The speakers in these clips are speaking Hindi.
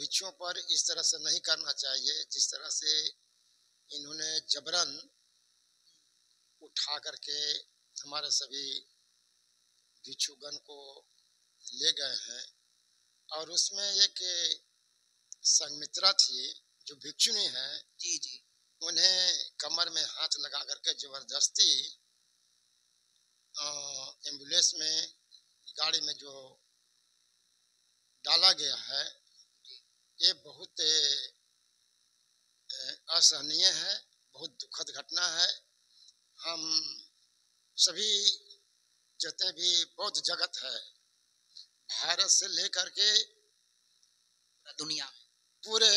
भिक्षुओं पर इस तरह से नहीं करना चाहिए जिस तरह से इन्होंने जबरन उठा करके हमारे सभी भिक्षुगण को ले गए हैं। और उसमें एक संघमित्रा थी जो भिक्षुणी है, जी जी, उन्हें कमर में हाथ लगा करके जबरदस्ती एम्बुलेंस में, गाड़ी में जो डाला गया है, ये बहुत असहनीय है, बहुत दुखद घटना है। हम सभी जितने भी बौद्ध जगत है, भारत से लेकर के पूरे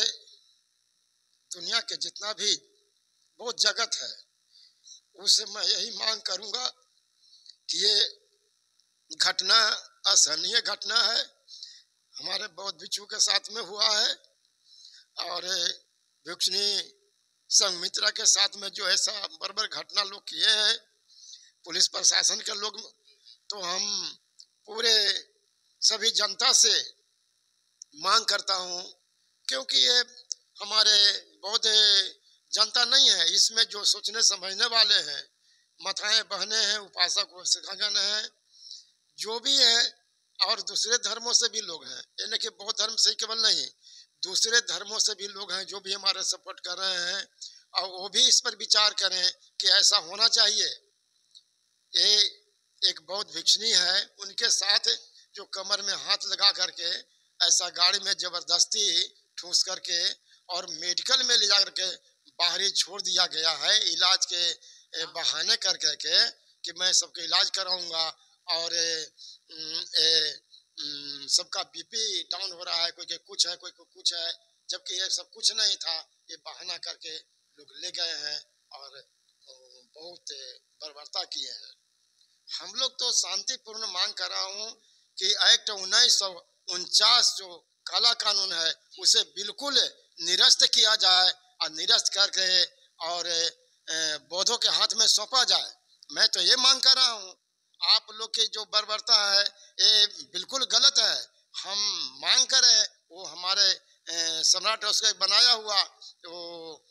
दुनिया के जितना भी बौद्ध जगत है, उससे मैं यही मांग करूंगा कि ये घटना असहनीय घटना है, हमारे बौद्ध भिक्षु के साथ में हुआ है। और भिक्षुणी संघमित्रा के साथ में जो ऐसा बर्बर घटना लोग किए हैं, पुलिस प्रशासन के लोग, तो हम पूरे सभी जनता से मांग करता हूं, क्योंकि ये हमारे बौद्ध जनता नहीं है, इसमें जो सोचने समझने वाले हैं, माताएं बहनें हैं, उपासक सिखागण हैं, जो भी है, और दूसरे धर्मों से भी लोग हैं, यानी कि बौद्ध धर्म से केवल नहीं, दूसरे धर्मों से भी लोग हैं जो भी हमारे सपोर्ट कर रहे हैं, और वो भी इस पर विचार करें कि ऐसा होना चाहिए। ये एक बौद्ध भिक्षुणी है, उनके साथ जो कमर में हाथ लगा करके ऐसा गाड़ी में जबरदस्ती ठूस करके और मेडिकल में ले जा करके बाहर ही छोड़ दिया गया है, इलाज के बहाने कर करके कि मैं सबके इलाज कराऊंगा और सबका बीपी डाउन हो रहा है, कोई के कुछ है, कोई को कुछ है, जबकि ये सब कुछ नहीं था। ये बहाना करके लोग ले गए हैं और बहुत बर्बरता किए हैं। हम लोग तो शांतिपूर्ण मांग कर रहा हूँ कि एक्ट 1949 जो काला कानून है उसे बिल्कुल निरस्त किया जाए और निरस्त करके और बौद्धों के हाथ में सौंपा जाए। मैं तो ये मांग कर रहा हूँ, आप लोग की जो बर्बरता है ये बिल्कुल गलत है। हम मांग करें, वो हमारे सम्राट उसका बनाया हुआ वो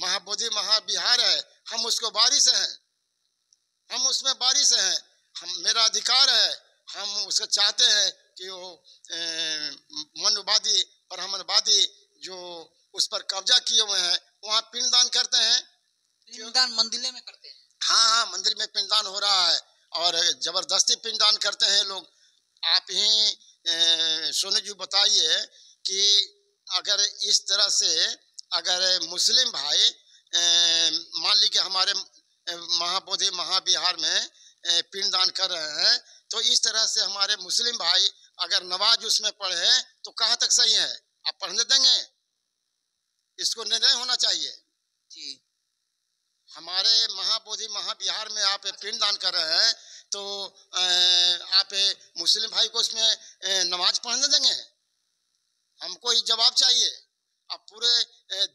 महाबोधि महाविहार है, हम उसको बारिश हैं, हम उसमें बारिश हैं, हम मेरा अधिकार है, हम उसको चाहते हैं कि वो मनुवादी ब्राह्मणवादी जो उस पर कब्जा किए हुए हैं वहाँ पिंडदान करते हैं, पिंडदान मंदिर में करते हैं। हाँ हाँ, मंदिर में पिंडदान हो रहा है और जबरदस्ती पिंडदान करते हैं लोग। आप ही सोनू जी बताइए कि अगर इस तरह से अगर मुस्लिम भाई मान लीजिए हमारे महाबोधि महाविहार में पिंडदान कर रहे हैं, तो इस तरह से हमारे मुस्लिम भाई अगर नमाज उसमें पढ़े तो कहाँ तक सही है? आप पढ़ने देंगे? इसको निर्णय होना चाहिए जी। हमारे महाबोधि महाविहार में आप पिंडदान कर रहे हैं, तो आप मुस्लिम भाई को उसमें नमाज पढ़ने देंगे? हमको ये जवाब चाहिए। अब पूरे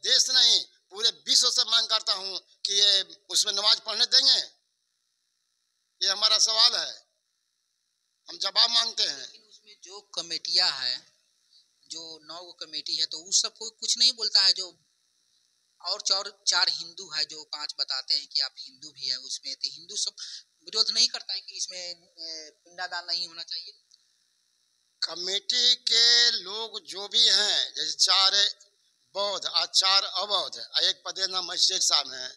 देश नहीं, पूरे विश्व से मांग करता हूँ कि ये उसमें नमाज पढ़ने देंगे? ये हमारा सवाल है, हम जवाब मांगते हैं। लेकिन उसमें जो कमेटियां है, जो 9 कमेटी है, तो उस सब को कुछ नहीं बोलता है। जो और चार हिंदू है, जो 5 बताते हैं कि आप हिंदू भी है उसमें, तो हिंदू सब विरोध नहीं करता है कि इसमें पिंडदान नहीं होना चाहिए? कमेटी के लोग जो भी हैं, जैसे 4 बौद्ध और 4 अबौद्ध, एक पदेना मजिस्ट्रेट साहब हैं,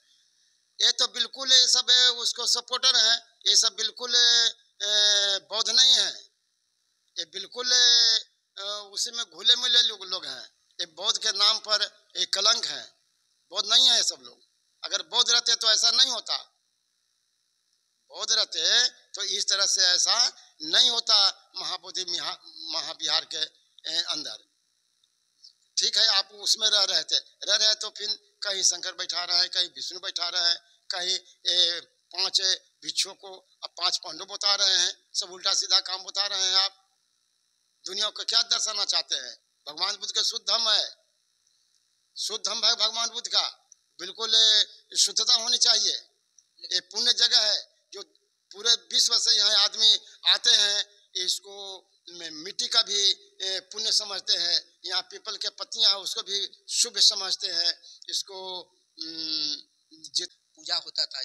ये तो बिल्कुल ये सब उसको सपोर्टर हैं, ये सब बिल्कुल बौद्ध नहीं है, ये बिल्कुल उसी में घुले मिले लोग हैं। ये बौद्ध के नाम पर एक कलंक है, बौद्ध नहीं है ये सब लोग। अगर बौद्ध रहते तो ऐसा नहीं होता, बौद्ध रहते तो इस तरह से ऐसा नहीं होता महाबोधि महाविहार के अंदर। ठीक है, आप उसमें रह रहे तो फिर कहीं शंकर बैठा रहे हैं, कहीं विष्णु बैठा रहे हैं, कहीं 5 भिक्षुओं को 5 पांडव बता रहे हैं, सब उल्टा सीधा काम बता रहे हैं। आप दुनिया को क्या दर्शाना चाहते हैं? भगवान बुद्ध का शुद्ध धम्म है, शुद्ध धम्म है भगवान बुद्ध का, बिल्कुल शुद्धता होनी चाहिए। ये पुण्य जगह है, जो पूरे विश्व से यहाँ आदमी आते हैं, इसको मिट्टी का भी पुण्य समझते हैं। यहाँ पीपल के पत्तियां उसको भी शुभ समझते हैं। इसको पूजा होता था,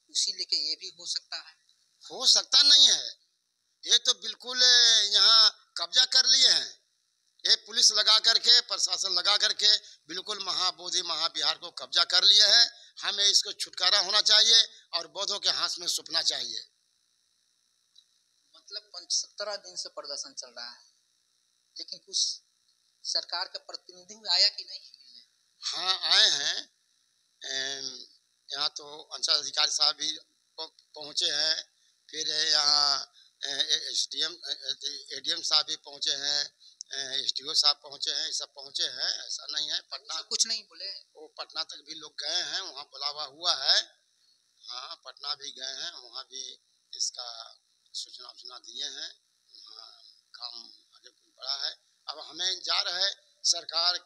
उसी लेके ये भी हो सकता है। हो सकता नहीं है, ये तो बिल्कुल यहाँ कब्जा कर लिए हैं। ये पुलिस लगा करके, प्रशासन लगा करके बिल्कुल महाबोधि महाविहार को कब्जा कर लिया है। हमें इसको छुटकारा होना चाहिए और बौद्धों के हाथ में सौंपना चाहिए। मतलब 17 दिन से प्रदर्शन चल रहा है, लेकिन कुछ सरकार का प्रतिनिधि आया कि नहीं? हाँ आए हैं, यहाँ तो अंचल अधिकारी साहब भी पहुँचे हैं, फिर यहाँ एडीएम साहब भी पहुँचे हैं, एसडीओ साहब पहुँचे हैं, ये सब पहुँचे हैं। ऐसा नहीं है पटना कुछ नहीं बोले, वो पटना तक भी लोग गए हैं, वहाँ बुलावा हुआ है। हाँ पटना भी गए हैं, वहाँ भी इसका सूचना दिए हैं। वहाँ काम आगे बढ़ा है। अब हमें इंतजार है सरकार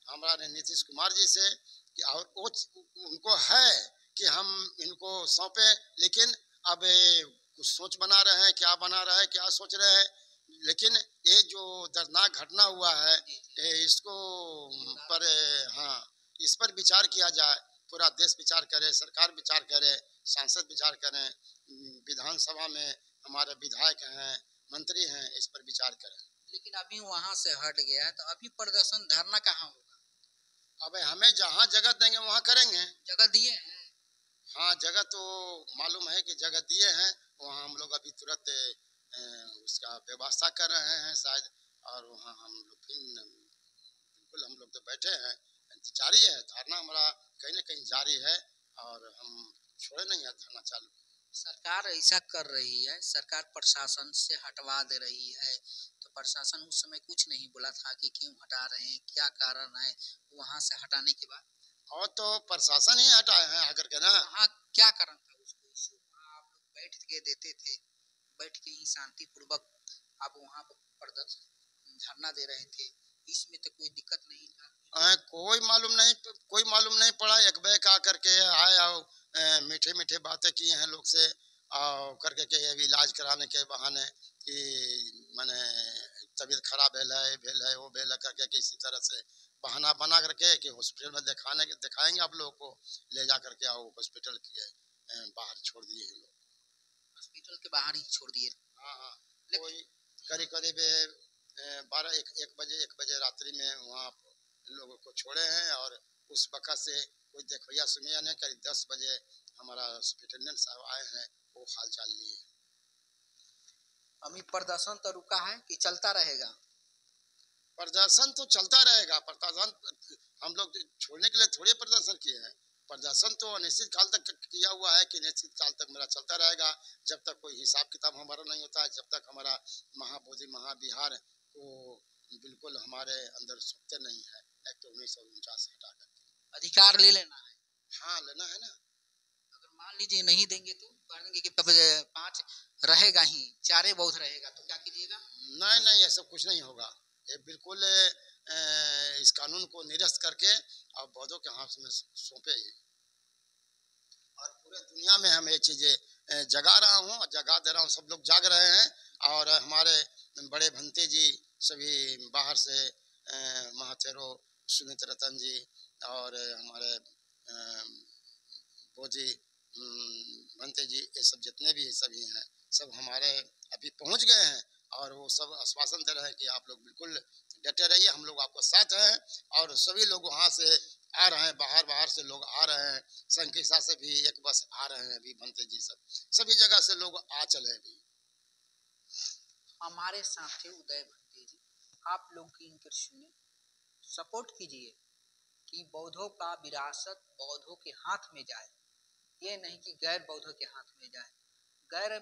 हमारे नीतीश कुमार जी से कि और वो उनको है कि हम इनको सौंपे, लेकिन अब कुछ सोच बना रहे हैं, क्या बना रहे हैं, क्या सोच रहे हैं। लेकिन ये जो दर्दनाक घटना हुआ है इसको पर हाँ इस पर विचार किया जाए, पूरा देश विचार करे, सरकार विचार करे, सांसद विचार करें, विधानसभा में हमारे विधायक हैं, मंत्री हैं, इस पर विचार करें। लेकिन अभी वहाँ से हट गया है तो अभी प्रदर्शन धरना कहाँ होगा? अब हमें जहाँ जगह देंगे वहाँ करेंगे। जगह दिए हैं? हाँ जगह तो मालूम है कि जगह दिए हैं, वहाँ हम लोग अभी तुरंत उसका व्यवस्था कर रहे हैं शायद, और वहाँ हम लोग बिल्कुल हम लोग तो बैठे हैं, जारी है धरना हमारा कहीं न कहीं जारी है और हम छोड़े नहीं है धरना चालू। सरकार ऐसा कर रही है, सरकार प्रशासन से हटवा दे रही है, तो प्रशासन उस समय कुछ नहीं बोला था कि क्यों हटा रहे हैं, क्या कारण है वहाँ से हटाने के बाद? और तो प्रशासन ही हटाए हैं आकर के ना। हाँ क्या कारण था उसको? इशू आप लोग बैठ के देते थे, बैठ के ही शांति पूर्वक आप वहाँ पर प्रदर्शन धरना दे रहे थे, इसमें तो कोई दिक्कत नहीं था। कोई मालूम नहीं पड़ा। एक बैग आकर के आए और मीठे मीठे बातें किए हैं लोग से और करके के ये इलाज कराने के बहाने कि मैंने तबीयत खराब भेल है वो भेल है करके किसी तरह से बहाना बना करके कि हॉस्पिटल में दिखाएंगे आप लोगों को, ले जा करके आओ हॉस्पिटल के बाहर छोड़ दिए हैं लोग, हॉस्पिटल के बाहर ही छोड़ दिए। हाँ हाँ कोई करीब 1 बजे रात्रि में वहाँ लोगों को छोड़े हैं और उस वक़्त से कोई देखभैया सुनिया नहीं, करीब 10 बजे हमारा सुपरिटेंडेंट साहब आए हैं, वो हाल चाल लिए। अभी प्रदर्शन तो रुका है कि चलता रहेगा? प्रदर्शन तो चलता रहेगा। प्रदर्शन हम लोग छोड़ने के लिए थोड़ी प्रदर्शन किए हैं, प्रदर्शन तो अनिश्चित काल तक किया हुआ है कि निश्चित काल तक मेरा चलता रहेगा, जब तक कोई हिसाब किताब हमारा नहीं होता है, जब तक हमारा महाबोधि महाविहार को बिल्कुल हमारे अंदर सौंपते नहीं है। एक्ट 1949 हटा करके अधिकार ले लेना है। हाँ लेना है ना। अगर मान लीजिए नहीं देंगे तो कहेंगे कि 5 रहेगा ही, 4 बौद्ध रहेगा, तो क्या कीजिएगा? नहीं ऐसा कुछ नहीं होगा। ये बिल्कुल इस कानून को निरस्त करके और बौद्धों के हाथ में सौंपे और पूरे दुनिया में हम ये चीज़ें जगा रहा हूँ और जगा दे रहा हूँ। सब लोग जाग रहे हैं और हमारे बड़े भंते जी सभी बाहर से महाथेरो सुनीत रतन जी और हमारे बोजी भंते जी, ये सब जितने भी सभी हैं सब हमारे अभी पहुंच गए हैं और वो सब आश्वासन दे रहे हैं कि आप लोग बिल्कुल डटे रहिए, हम लोग आपको साथ हैं। और सभी लोग वहाँ से आ रहे हैं, बाहर से लोग आ रहे हैं, संकिसा से भी एक बस आ रहे हैं अभी भंते जी सब, सभी जगह से लोग आ चले अभी। हमारे साथ थे उदय भंते जी, आप लोग की इनकर सुने, सपोर्ट कीजिए कि बौद्धों का विरासत बौद्धों के हाथ में जाए, ये नहीं कि गैर बौद्धों के हाथ में जाए। गैर